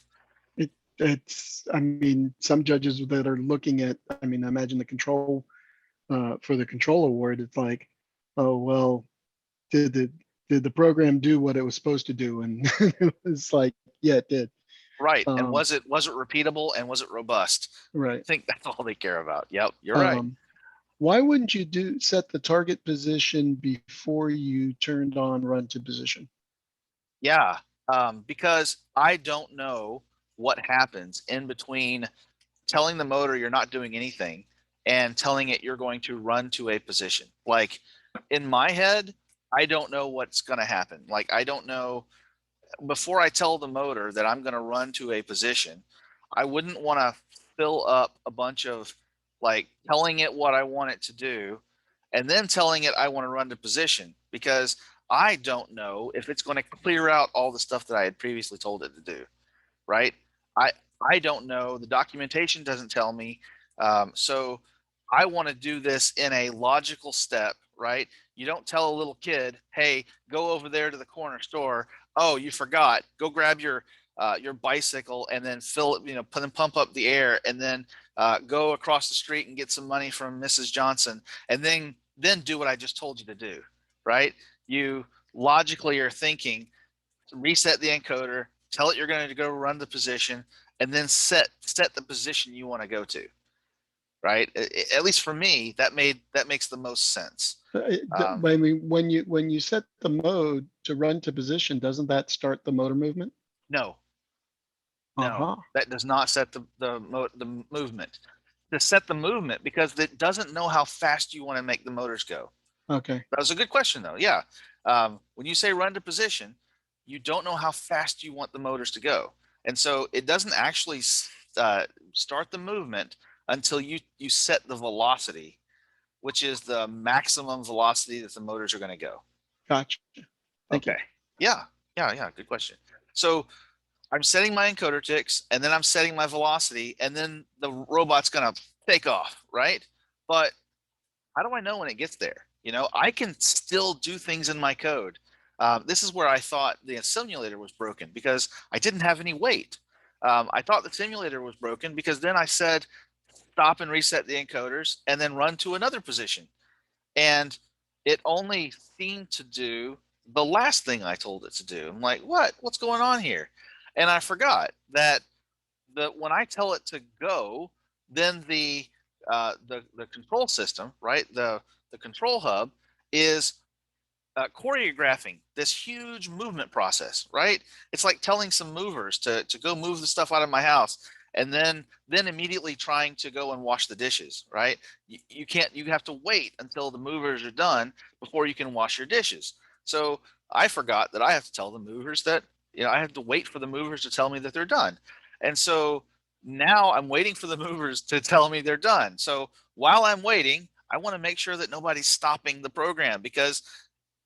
I mean, some judges that are looking at, I mean, I imagine the control, for the control award, it's like, oh, well, did the program do what it was supposed to do? And it's like, yeah, it did. Right. And was it repeatable and was it robust? I Right. think that's all they care about. Yep. You're right. Why wouldn't you set the target position before you turned on run to position? Yeah. Because I don't know what happens in between telling the motor you're not doing anything and telling it you're going to run to a position. Like in my head, I don't know what's going to happen. Like I don't know, before I tell the motor that I'm going to run to a position, I wouldn't want to fill up a bunch of like telling it what I want it to do and then telling it I want to run to position, because I don't know if it's going to clear out all the stuff that I had previously told it to do. Right. I don't know. The documentation doesn't tell me. So I want to do this in a logical step, right? You don't tell a little kid, hey, go over there to the corner store. Oh, you forgot. Go grab your bicycle and then fill it, pump up the air, and then go across the street and get some money from Mrs. Johnson, and then do what I just told you to do, right? You logically are thinking, reset the encoder, tell it you're going to go run the position, and then set the position you want to go to. Right. At least for me, that makes the most sense. I mean, when you set the mode to run to position, doesn't that start the motor movement? No, that does not set the movement. To set the movement, because it doesn't know how fast you want to make the motors go. Okay. That was a good question, though. Yeah. When you say run to position, you don't know how fast you want the motors to go, and so it doesn't actually start the movement until you set the velocity, which is the maximum velocity that the motors are going to go. Gotcha. Thank you. Yeah. Good question. So I'm setting my encoder ticks, and then I'm setting my velocity, and then the robot's going to take off, right? But how do I know when it gets there? I can still do things in my code. This is where I thought the simulator was broken, because I didn't have any weight. I thought the simulator was broken because then I said, stop and reset the encoders and then run to another position. And it only seemed to do the last thing I told it to do. I'm like, what's going on here? And I forgot that when I tell it to go, then the control system, right? The control hub is choreographing this huge movement process, right? It's like telling some movers to go move the stuff out of my house, and then immediately trying to go and wash the dishes, right? You can't, you have to wait until the movers are done before you can wash your dishes. So I forgot that I have to tell the movers that, I have to wait for the movers to tell me that they're done. And so now I'm waiting for the movers to tell me they're done. So while I'm waiting, I want to make sure that nobody's stopping the program, because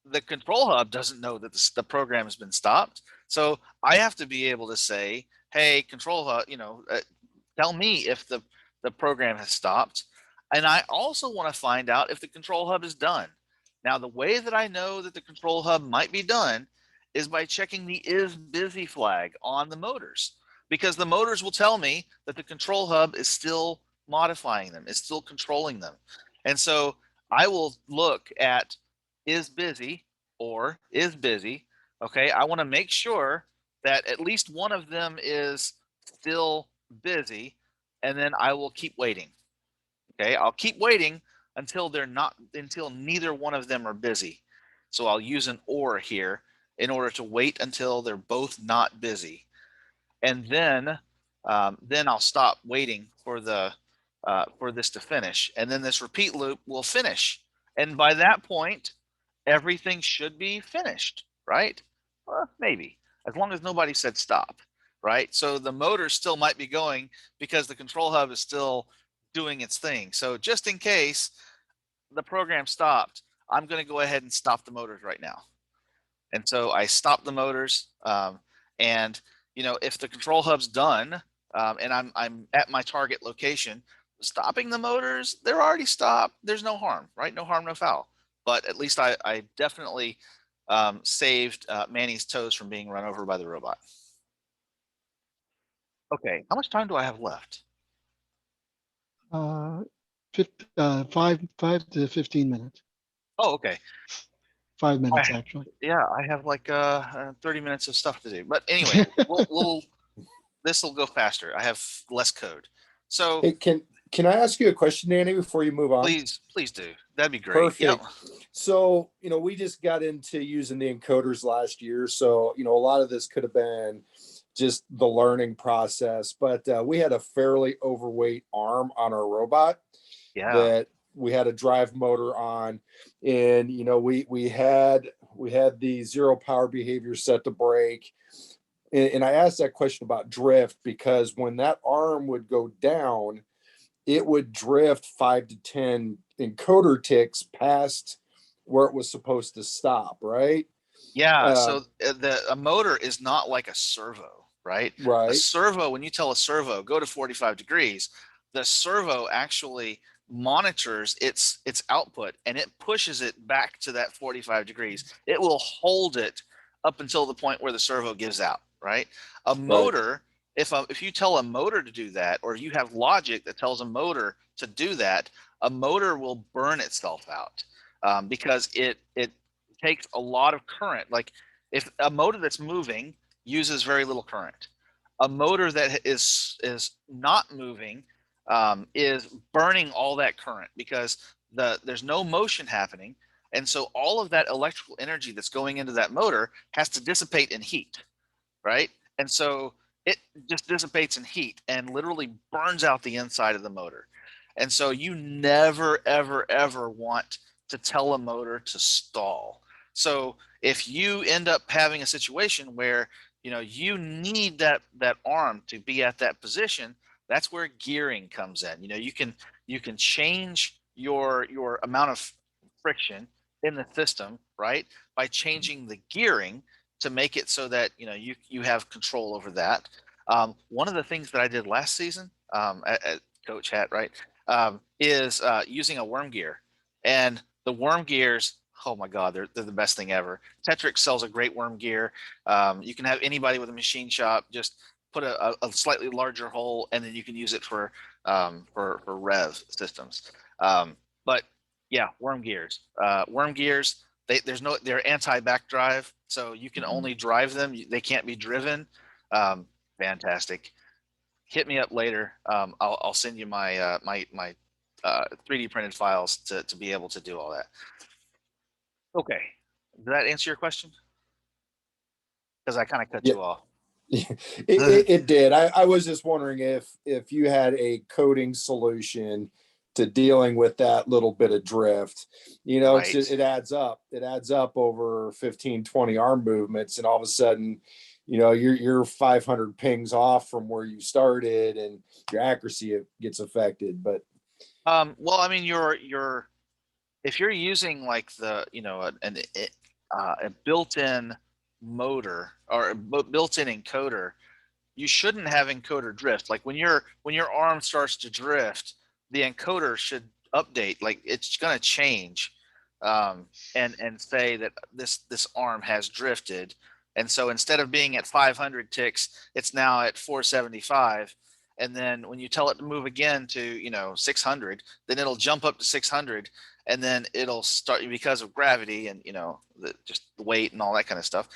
the control hub doesn't know that the program has been stopped. So I have to be able to say, hey, control hub, tell me if the program has stopped. And I also want to find out if the control hub is done. Now, the way that I know that the control hub might be done is by checking the is busy flag on the motors, because the motors will tell me that the control hub is still modifying them, is still controlling them. And so I will look at is busy or is busy. Okay, I want to make sure that at least one of them is still busy, and then I will keep waiting. Okay, I'll keep waiting until neither one of them are busy. So I'll use an or here in order to wait until they're both not busy, and then I'll stop waiting for this to finish, and then this repeat loop will finish. And by that point, everything should be finished, right? Well, maybe, as long as nobody said stop, right? So the motor still might be going because the control hub is still doing its thing. So just in case the program stopped, I'm going to go ahead and stop the motors right now. And so I stop the motors, And, you know, if the control hub's done, and I'm at my target location, stopping the motors, they're already stopped. There's no harm, right? No harm, no foul. But at least I definitely saved Manny's toes from being run over by the robot. Okay, how much time do I have left? 5 to 15 minutes. Oh, okay. 5 minutes, actually. Yeah, I have like 30 minutes of stuff to do. But anyway, this will go faster. I have less code. So Hey, can I ask you a question, Danny, before you move on? please do. That'd be great. Perfect. So, you know, we just got into using the encoders last year. So, you know, a lot of this could have been just the learning process, but we had a fairly overweight arm on our robot that we had a drive motor on. And, you know, we had the zero power behavior set to brake. And I asked that question about drift because when that arm would go down, it would drift 5 to 10 encoder ticks past where it was supposed to stop, right? Yeah. So a motor is not like a servo, right? Right. A servo, when you tell a servo go to 45 degrees, the servo actually monitors its output and it pushes it back to that 45 degrees. It will hold it up until the point where the servo gives out, right? A motor, if you tell a motor to do that, or you have logic that tells a motor to do that, a motor will burn itself out because it takes a lot of current. Like if a motor that's moving uses very little current, a motor that is not moving is burning all that current because there's no motion happening. And so all of that electrical energy that's going into that motor has to dissipate in heat, right? And so it just dissipates in heat and literally burns out the inside of the motor. And so you never, ever, ever want to tell a motor to stall. So if you end up having a situation where, you know, you need that arm to be at that position, that's where gearing comes in. You know, you can change your amount of friction in the system, right, by changing the gearing to make it so that, you know, you have control over that. One of the things that I did last season at Coach Hat, right, is using a worm gear. And the worm gears, oh my God, they're the best thing ever. Tetrix sells a great worm gear. You can have anybody with a machine shop just put a slightly larger hole, and then you can use it for rev systems. But yeah, worm gears. They're anti-backdrive, so you can only drive them. They can't be driven. Fantastic. Hit me up later. I'll send you my my 3D printed files to be able to do all that. Okay, did that answer your question? Because I kind of cut you off. It did. I was just wondering if you had a coding solution to dealing with that little bit of drift. You know, Right. it adds up. It adds up over 15, 20 arm movements, and all of a sudden, you know, you're 500 pings off from where you started, and your accuracy gets affected. But well, I mean, if you're using like the, you know, a built-in motor or a built-in encoder, you shouldn't have encoder drift. Like when your arm starts to drift, the encoder should update. Like it's going to change and say that this arm has drifted. And so instead of being at 500 ticks, it's now at 475. And then when you tell it to move again to, you know, 600, then it'll jump up to 600, and then it'll start, because of gravity and, you know, just the weight and all that kind of stuff.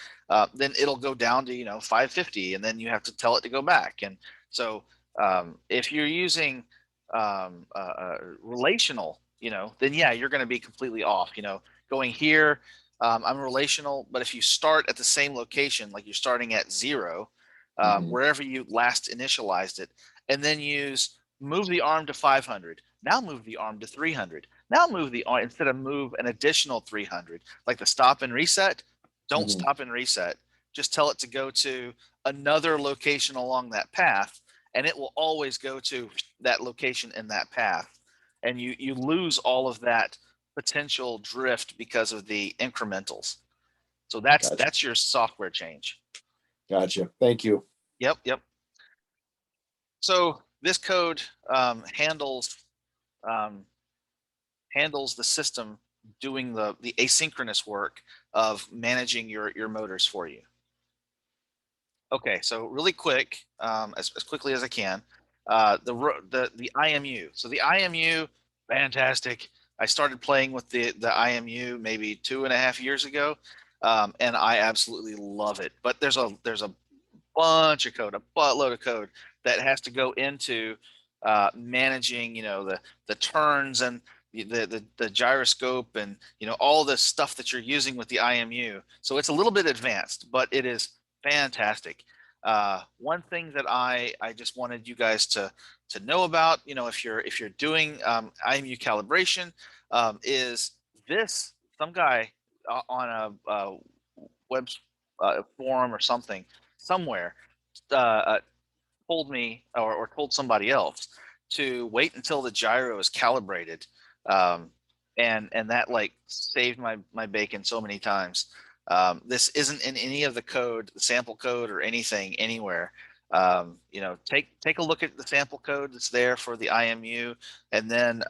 Then it'll go down to, you know, 550, and then you have to tell it to go back. And so if you're using relational, you know, then yeah, you're going to be completely off. You know, going here, I'm relational, but if you start at the same location, like you're starting at 0, wherever you last initialized it, and then move the arm to 500. Now move the arm to 300. Now move the arm, instead of move an additional 300, like the stop and reset, don't stop and reset. Just tell it to go to another location along that path, and it will always go to that location in that path. And you lose all of that potential drift because of the incrementals. So that's your software change. Gotcha. Thank you. Yep, yep. So this code handles the system doing the asynchronous work of managing your motors for you. Okay, so really quick, as quickly as I can, the IMU. So the IMU, fantastic. I started playing with the IMU maybe 2.5 years ago, and I absolutely love it. But there's a bunch of code, a buttload of code that has to go into managing, the turns and the gyroscope and all the stuff that you're using with the IMU. So it's a little bit advanced, but it is fantastic. One thing that I just wanted you guys to know about, if you're doing IMU calibration, is this some guy on a web forum or something somewhere told me or told somebody else to wait until the gyro is calibrated, and that like saved my bacon so many times. This isn't in any of the code, the sample code or anything anywhere. Take a look at the sample code that's there for the IMU, and then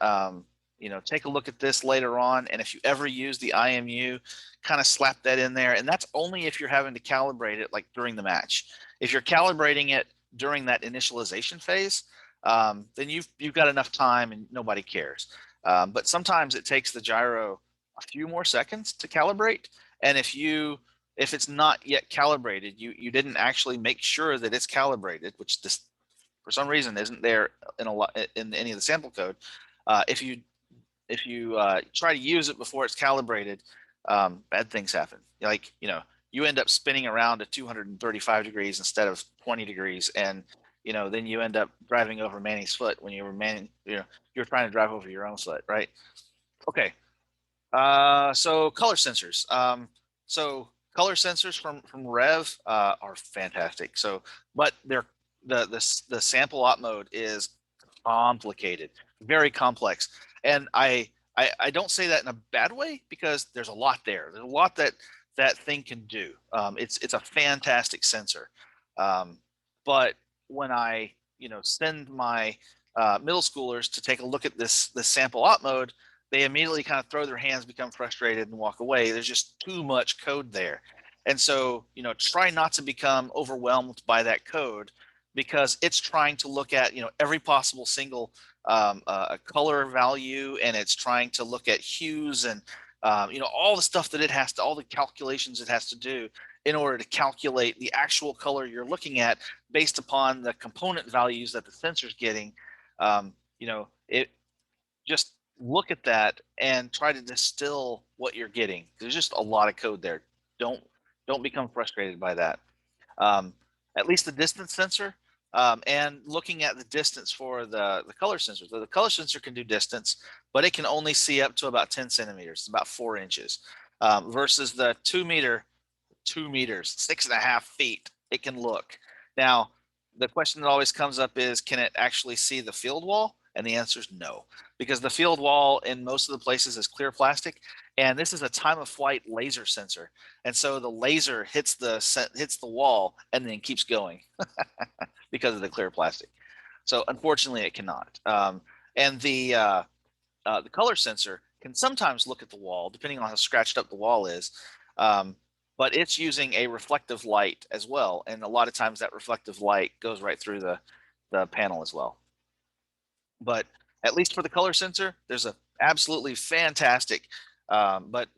take a look at this later on. And if you ever use the IMU, kind of slap that in there. And that's only if you're having to calibrate it like during the match. If you're calibrating it during that initialization phase, then you've got enough time and nobody cares. But sometimes it takes the gyro a few more seconds to calibrate. And if it's not yet calibrated, you didn't actually make sure that it's calibrated, which this for some reason isn't there in any of the sample code. If you try to use it before it's calibrated, bad things happen. Like, you end up spinning around at 235 degrees instead of 20 degrees. And, then you end up driving over Manny's foot when you were you're trying to drive over your own foot, right? Okay. So color sensors. So color sensors from Rev are fantastic. So, but the sample op mode is complicated, very complex. And I don't say that in a bad way, because there's a lot there. There's a lot that thing can do. It's a fantastic sensor. But when I send my middle schoolers to take a look at this sample op mode, they immediately kind of throw their hands, become frustrated, and walk away. There's just too much code there. And so, try not to become overwhelmed by that code, because it's trying to look at, every possible single color value, and it's trying to look at hues and, all the stuff that it has to, all the calculations it has to do in order to calculate the actual color you're looking at based upon the component values that the sensor's getting. It just look at that and try to distill what you're getting. There's just a lot of code there. Don't become frustrated by that. At least the distance sensor, and looking at the distance for the color sensor. So the color sensor can do distance, but it can only see up to about 10 centimeters, about 4 inches, versus the 2 meters, 6.5 feet. It can look. Now, the question that always comes up is, can it actually see the field wall? And the answer is no, because the field wall in most of the places is clear plastic, and this is a time of flight laser sensor, and so the laser hits the wall and then keeps going because of the clear plastic. So unfortunately, it cannot. And the color sensor can sometimes look at the wall, depending on how scratched up the wall is, but it's using a reflective light as well, and a lot of times that reflective light goes right through the panel as well. But at least for the color sensor, there's a absolutely fantastic, but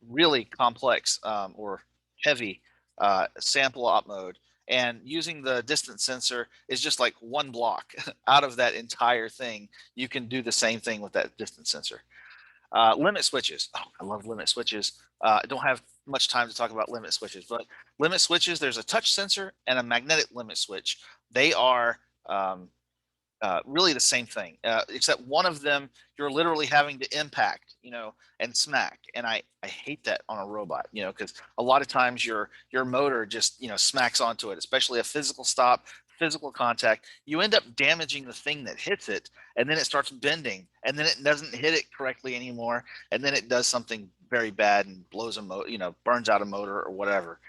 really complex or heavy sample op mode. And using the distance sensor is just like one block out of that entire thing. You can do the same thing with that distance sensor. Limit switches. Oh, I love limit switches. I don't have much time to talk about limit switches, but limit switches, there's a touch sensor and a magnetic limit switch. They are really the same thing, except one of them you're literally having to impact, and smack. And I hate that on a robot, because a lot of times your motor just, smacks onto it, especially a physical stop, physical contact. You end up damaging the thing that hits it, and then it starts bending, and then it doesn't hit it correctly anymore, and then it does something very bad and blows a motor, burns out a motor or whatever.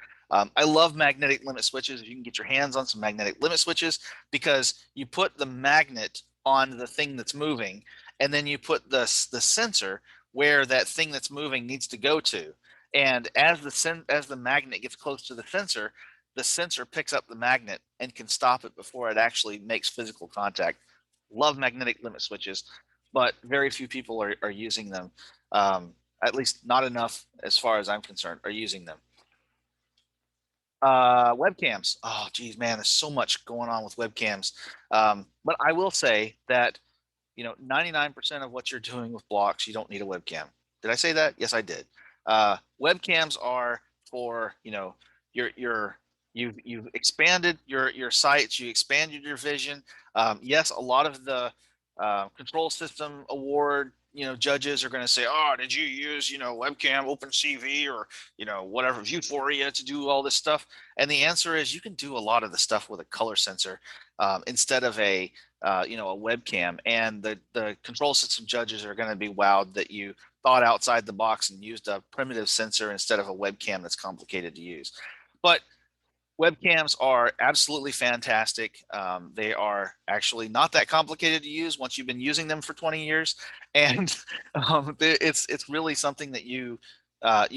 I love magnetic limit switches. If you can get your hands on some magnetic limit switches, because you put the magnet on the thing that's moving, and then you put the sensor where that thing that's moving needs to go to. And as the magnet gets close to the sensor picks up the magnet and can stop it before it actually makes physical contact. Love magnetic limit switches, but very few people are using them. At least not enough, as far as I'm concerned, are using them. Webcams. Oh, geez, man, there's so much going on with webcams. But I will say that, 99% of what you're doing with blocks, you don't need a webcam. Did I say that? Yes, I did. Webcams are for, you've expanded your sites, you expanded your vision. Yes, a lot of the control system award judges are going to say, oh, did you use webcam, OpenCV, or whatever, Euphoria to do all this stuff? And the answer is you can do a lot of the stuff with a color sensor instead of a webcam. And the control system judges are going to be wowed that you thought outside the box and used a primitive sensor instead of a webcam that's complicated to use. But webcams are absolutely fantastic. They are actually not that complicated to use once you've been using them for 20 years. And it's really something that you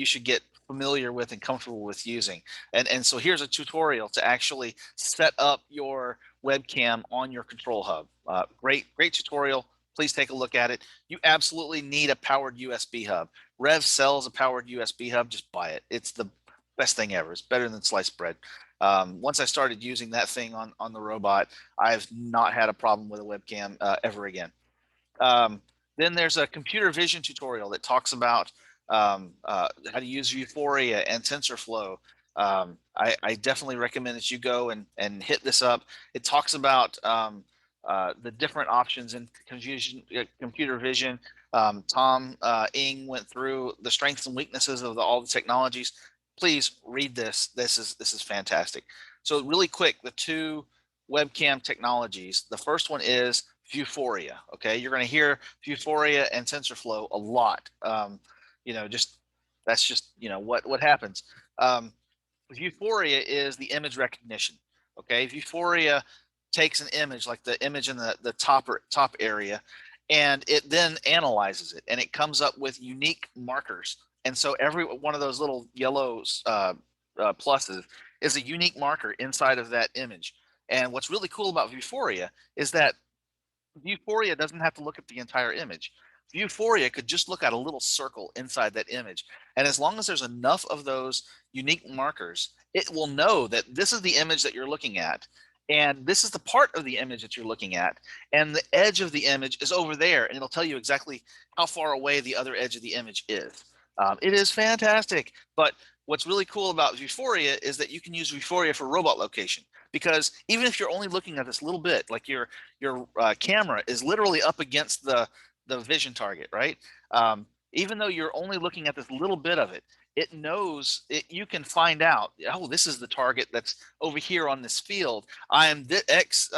should get familiar with and comfortable with using. And so here's a tutorial to actually set up your webcam on your control hub. Great tutorial. Please take a look at it. You absolutely need a powered USB hub. Rev sells a powered USB hub. Just buy it. It's the best thing ever. It's better than sliced bread. Once I started using that thing on the robot, I've not had a problem with a webcam ever again. Then there's a computer vision tutorial that talks about how to use Euphoria and TensorFlow. I definitely recommend that you go and hit this up. It talks about the different options in computer vision. Tom Ng went through the strengths and weaknesses of all the technologies. Please read this. This is fantastic. So really quick, the two webcam technologies. The first one is Euphoria. Okay, you're going to hear Euphoria and TensorFlow a lot. That's just what happens. Euphoria is the image recognition. Okay, Euphoria takes an image like the image in the top area, and it then analyzes it, and it comes up with unique markers. And so every one of those little yellow pluses is a unique marker inside of that image. And what's really cool about Euphoria is that Euphoria doesn't have to look at the entire image. Euphoria could just look at a little circle inside that image. And as long as there's enough of those unique markers, it will know that this is the image that you're looking at. And this is the part of the image that you're looking at. And the edge of the image is over there. And it'll tell you exactly how far away the other edge of the image is. It is fantastic. But what's really cool about Euphoria is that you can use Euphoria for robot location, because even if you're only looking at this little bit, like your camera is literally up against the vision target, right? Even though you're only looking at this little bit of it, it knows you can find out, oh, this is the target that's over here on this field. I am X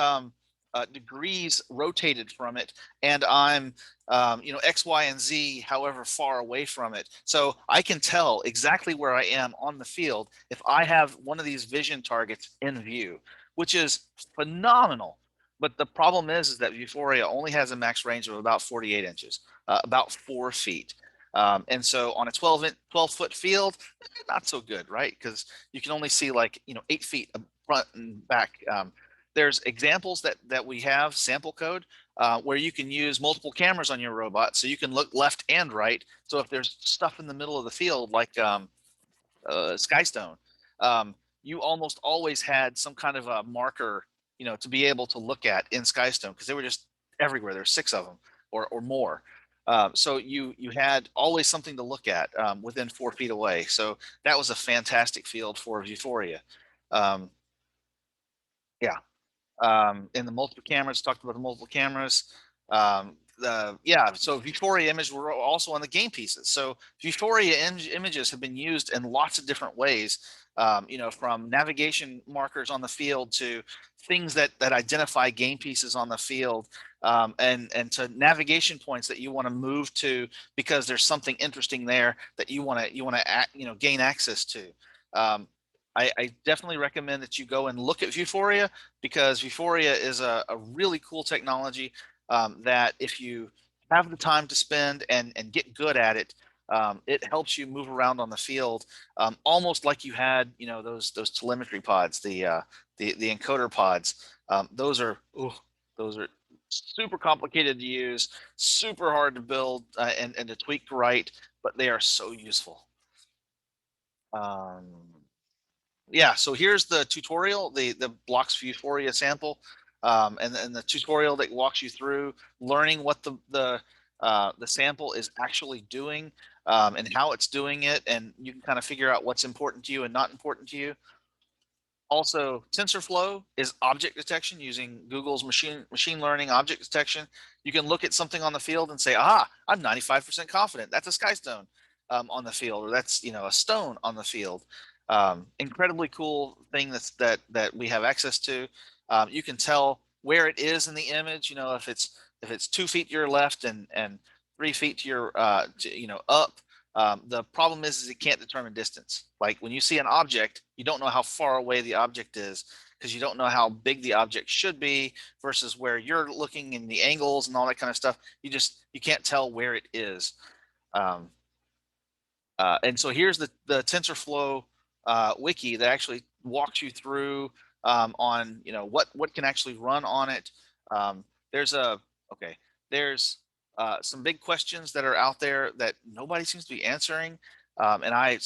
degrees rotated from it, and I'm X, Y, and Z, however far away from it. So I can tell exactly where I am on the field if I have one of these vision targets in view, which is phenomenal. But the problem is that Euphoria only has a max range of about 48 inches, about 4 feet. And so on a 12-foot field, not so good, right? Because you can only see 8 feet front and back. There's examples that we have, sample code, where you can use multiple cameras on your robot, so you can look left and right. So if there's stuff in the middle of the field, like Skystone, you almost always had some kind of a marker, to be able to look at in Skystone, because they were just everywhere. There's 6 of them or more. So you had always something to look at within 4 feet away. So that was a fantastic field for Euphoria. And the multiple cameras, talked about the multiple cameras. So Euphoria images were also on the game pieces. So Euphoria images have been used in lots of different ways, from navigation markers on the field to things that identify game pieces on the field, and to navigation points that you want to move to because there's something interesting there that you want to gain access to. I definitely recommend that you go and look at Euphoria, because Euphoria is a really cool technology that if you have the time to spend and get good at it, it helps you move around on the field, almost like you had, you know, those telemetry pods, the encoder pods. Those are super complicated to use, super hard to build and to tweak right, but they are so useful. Yeah, so here's the tutorial, the blocks Euphoria sample, and the tutorial that walks you through learning what the sample is actually doing, and how it's doing it, and you can kind of figure out what's important to you and not important to you. Also, TensorFlow is object detection using Google's machine learning object detection. You can look at something on the field and say, "Ah, I'm 95% confident that's a sky stone on the field, or that's, you know, a stone on the field." Incredibly cool thing that we have access to. You can tell where it is in the image. You know, if it's 2 feet to your left and 3 feet to your up. The problem is it can't determine distance. Like when you see an object, you don't know how far away the object is, because you don't know how big the object should be versus where you're looking in the angles and all that kind of stuff. You can't tell where it is. And so here's the TensorFlow wiki that actually walks you through on, you know, what can actually run on it. There's some big questions that are out there that nobody seems to be answering, and I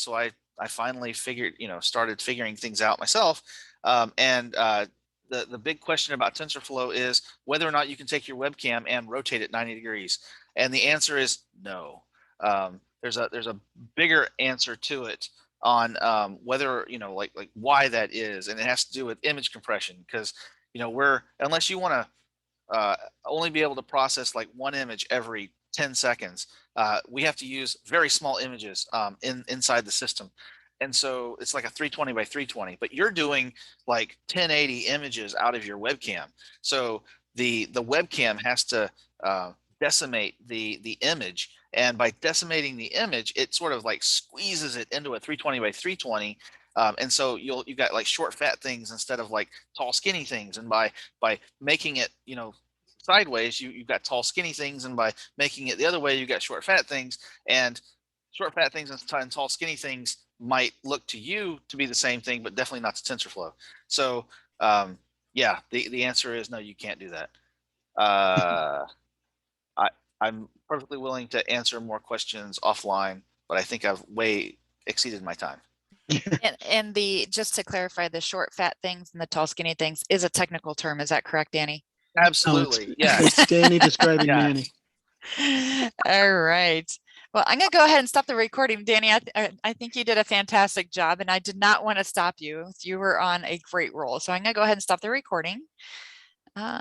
finally started figuring things out myself. The big question about TensorFlow is whether or not you can take your webcam and rotate it 90 degrees, and the answer is no. There's a bigger answer to it on whether, you know, like why that is, and it has to do with image compression, because, you know, unless you want to only be able to process like one image every 10 seconds. We have to use very small images inside the system. And so it's like a 320 by 320, but you're doing like 1080 images out of your webcam. So the webcam has to decimate the image. And by decimating the image, it sort of like squeezes it into a 320 by 320. And so you've got like short fat things instead of like tall skinny things, and by making it, you know, sideways, you've got tall skinny things, and by making it the other way, you've got short fat things. And short fat things and tall skinny things might look to you to be the same thing, but definitely not to TensorFlow. So yeah, the answer is no, you can't do that. I'm perfectly willing to answer more questions offline, but I think I've way exceeded my time. And just to clarify, the short fat things and the tall skinny things is a technical term. Is that correct, Danny? Absolutely. Yeah. It's Danny describing Yeah. Manny. All right. Well, I'm going to go ahead and stop the recording. Danny, I think you did a fantastic job, and I did not want to stop you. You were on a great roll. So I'm going to go ahead and stop the recording.